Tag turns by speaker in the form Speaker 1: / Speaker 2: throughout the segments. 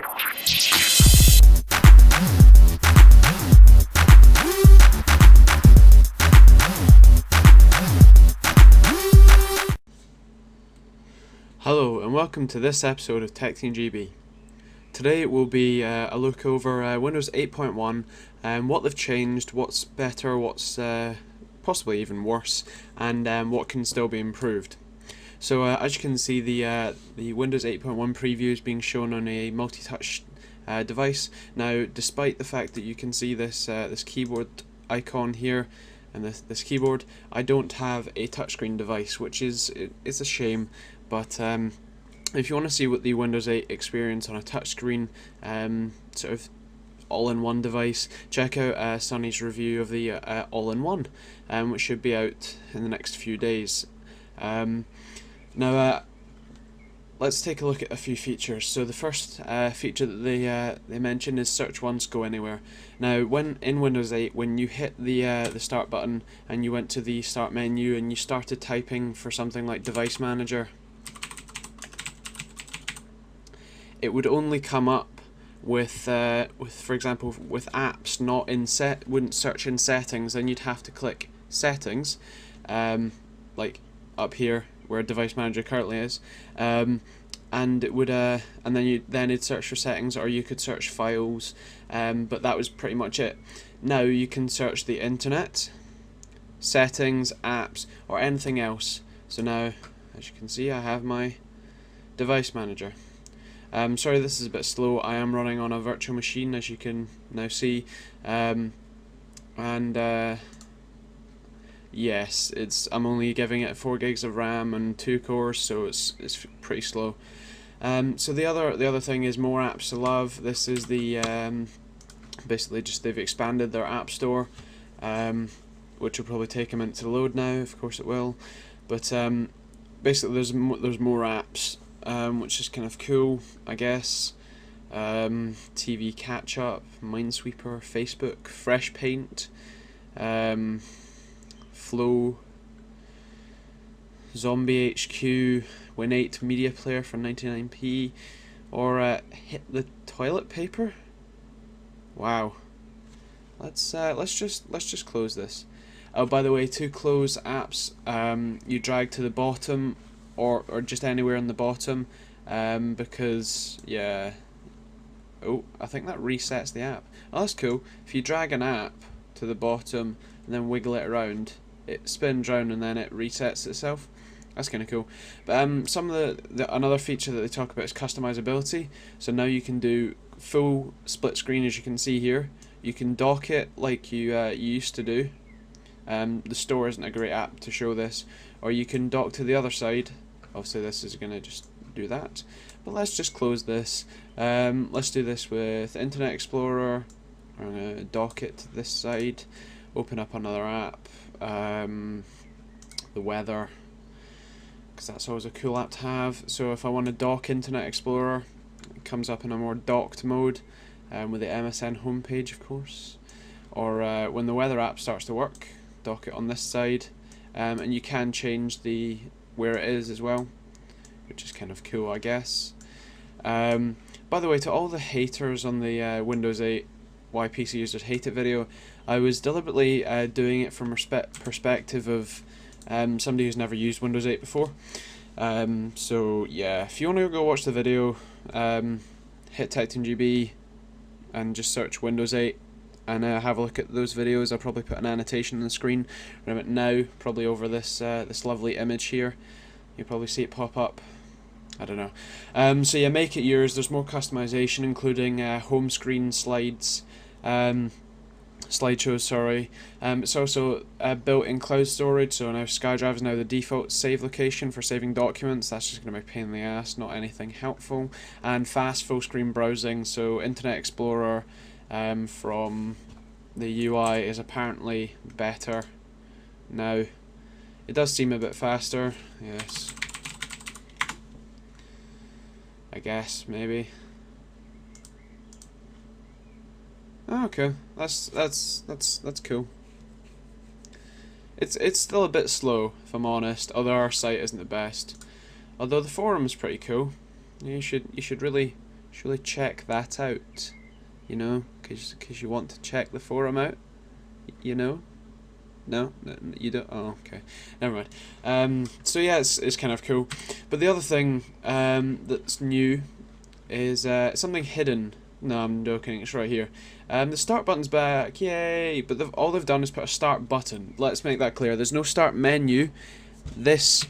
Speaker 1: Hello and welcome to this episode of TechteamGB. Today will be a look over Windows 8.1 and what they've changed, what's better, what's possibly even worse, and what can still be improved. So as you can see, the Windows 8.1 preview is being shown on a multi-touch device. Now, despite the fact that you can see this this keyboard icon here and this keyboard, I don't have a touchscreen device, which is a shame. But if you want to see what the Windows 8 experience on a touchscreen sort of all-in-one device, check out Sonny's review of the all-in-one, which should be out in the next few days. Now, let's take a look at a few features. So the first feature that they mention is search once, go anywhere. Now, when in Windows 8, when you hit the start button and you went to the start menu and you started typing for something like Device Manager, it would only come up with for example, with apps, not in wouldn't search in settings. Then you'd have to click settings, like up here where Device Manager currently is, and it would and then it'd search for settings, or you could search files, but that was pretty much it. Now you can search the internet, settings, apps, or anything else. So now, as you can see, I have my Device Manager. Sorry, this is a bit slow. I am running on a virtual machine, as you can now see, yes, I'm only giving it 4 gigs of RAM and 2 cores, so it's pretty slow. So the other thing is more apps to love. This is the basically just they've expanded their app store, which will probably take a minute to load now. Of course it will, but basically there's more apps. Which is kind of cool, I guess. TV Catch Up, Minesweeper, Facebook, Fresh Paint, Flow, Zombie HQ, Win8 Media Player for 99p, or Hit the Toilet Paper. Wow. Let's just close this. Oh, by the way, to close apps, you drag to the bottom, or just anywhere on the bottom, because yeah, oh, I think that resets the app. Oh, that's cool. If you drag an app to the bottom and then wiggle it around, it spins round and then it resets itself. That's kind of cool. But some of another feature that they talk about is customizability. So now you can do full split screen, as you can see here. You can dock it like you used to do. The store isn't a great app to show this, or you can dock to the other side. Obviously this is going to just do that, but let's just close this. Let's do this with Internet Explorer. I'm going to dock it to this side, open up another app, the weather, because that's always a cool app to have. So if I want to dock Internet Explorer, it comes up in a more docked mode, with the MSN homepage, of course. Or when the weather app starts to work, dock it on this side, and you can change where it is as well, which is kind of cool, I guess. By the way, to all the haters on the Windows 8 why PC users hate it video, I was deliberately doing it from perspective of somebody who's never used Windows 8 before. So yeah, if you want to go watch the video, hit TechteamGB and just search Windows 8 and have a look at those videos. I'll probably put an annotation on the screen right now, probably over this this lovely image here. You'll probably see it pop up. I don't know. So yeah, make it yours. There's more customization, including home screen slides, slideshows. Sorry. It's also built-in cloud storage. So now SkyDrive is now the default save location for saving documents. That's just going to be a pain in the ass, not anything helpful. And fast full-screen browsing. So Internet Explorer, from the UI, is apparently better now. It does seem a bit faster, yes. I guess, maybe. Oh, okay, that's cool. It's still a bit slow, if I'm honest, although our site isn't the best. Although the forum is pretty cool. You should really surely check that out, you know, because you want to check the forum out, you know. No, you don't. Oh, okay, never mind. So yeah, it's kind of cool. But the other thing that's new is something hidden. No, I'm joking. It's right here. The start button's back, yay! But all they've done is put a start button. Let's make that clear. There's no start menu. This,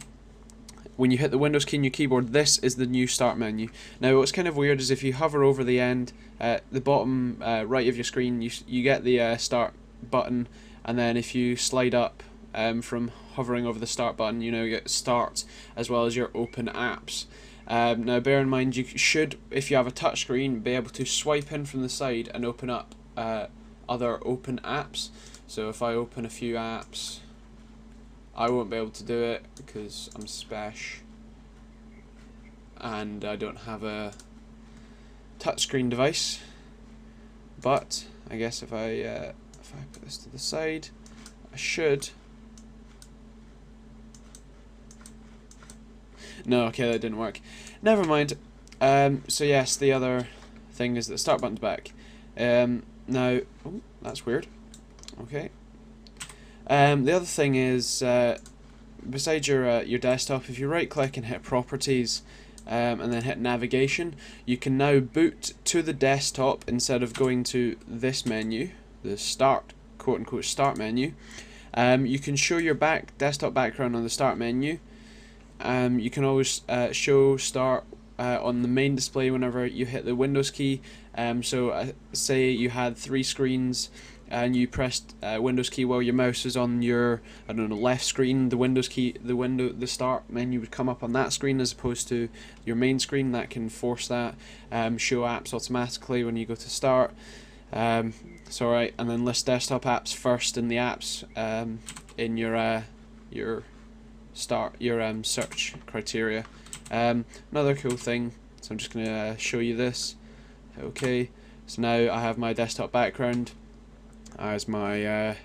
Speaker 1: when you hit the Windows key on your keyboard, this is the new start menu. Now, what's kind of weird is if you hover over the end, the bottom right of your screen, you get the start button, and then if you slide up from hovering over the start button, you know, you get start as well as your open apps. Now bear in mind, you should, if you have a touchscreen, be able to swipe in from the side and open up other open apps. So if I open a few apps, I won't be able to do it because I'm spesh and I don't have a touchscreen device. But I guess if I put this to the side, I should. No, okay, that didn't work. Never mind. So yes, the other thing is that the start button's back. Now, oh, that's weird. Okay. The other thing is, besides your desktop, if you right-click and hit Properties, and then hit Navigation, you can now boot to the desktop instead of going to this menu, the Start, quote-unquote, Start menu. You can show your desktop background on the Start menu. You can always show Start on the main display whenever you hit the Windows key. So say you had 3 screens and you pressed Windows key while your mouse is on your, I don't know, left screen. The Windows key, the Start menu would come up on that screen as opposed to your main screen. That can force that. Show apps automatically when you go to Start. It's alright, and then list desktop apps first in the apps in your Start, your search criteria. Another cool thing, so I'm just going to show you this. Okay, so now I have my desktop background as my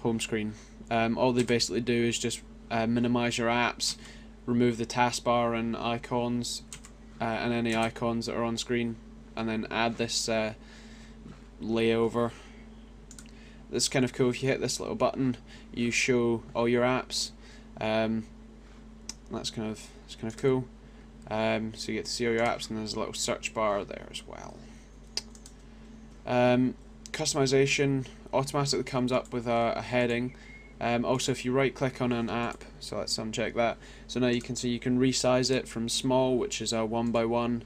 Speaker 1: home screen. All they basically do is just minimize your apps, remove the taskbar and icons and any icons that are on screen, and then add this layover. That's kind of cool. If you hit this little button, you show all your apps. That's kind of cool. So you get to see all your apps, and there's a little search bar there as well. Customization automatically comes up with a heading. Also, if you right click on an app, so let's uncheck that. So now you can see you can resize it from small, which is a 1x1,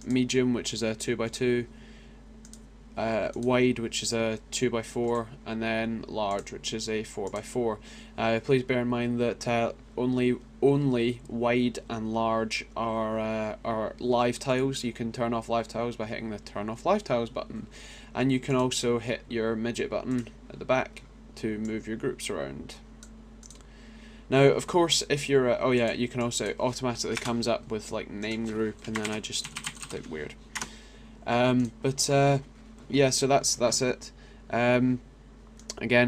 Speaker 1: medium, which is a 2x2, wide, which is a 2x4, and then large, which is a 4x4. Please bear in mind that only wide and large are live tiles. You can turn off live tiles by hitting the turn off live tiles button, and you can also hit your midget button at the back to move your groups around. Now, of course, if you're oh yeah, you can also automatically comes up with like name group, and then I just did weird. Yeah, so that's it. Again,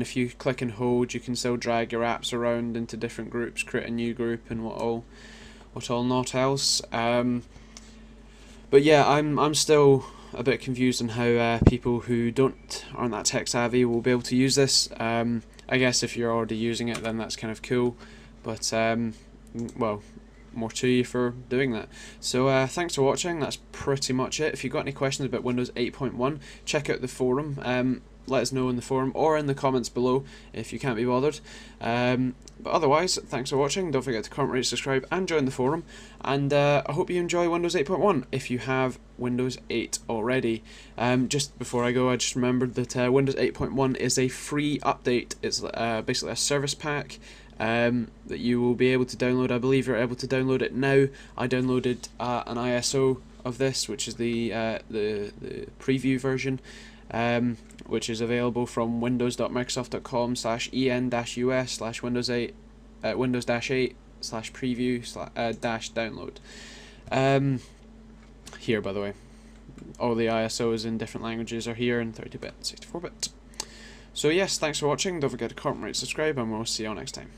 Speaker 1: if you click and hold, you can still drag your apps around into different groups, create a new group, and what all not else. But yeah, I'm still a bit confused on how people who aren't that tech savvy will be able to use this. I guess if you're already using it, then that's kind of cool. But well, more to you for doing that. So thanks for watching. That's pretty much it. If you've got any questions about Windows 8.1, check out the forum. Let us know in the forum or in the comments below if you can't be bothered. But otherwise, thanks for watching. Don't forget to comment, rate, subscribe, and join the forum. And I hope you enjoy Windows 8.1 if you have Windows 8 already. Just before I go, I just remembered that Windows 8.1 is a free update. It's basically a service pack that you will be able to download. I believe you're able to download it now. I downloaded an ISO of this, which is the preview version, which is available from windows.microsoft.com/en-us/windows8 windows-8/preview-download. Here, by the way, all the ISOs in different languages are here in 30-bit and 64-bit. So yes, thanks for watching. Don't forget to comment, rate, subscribe, and we'll see you all next time.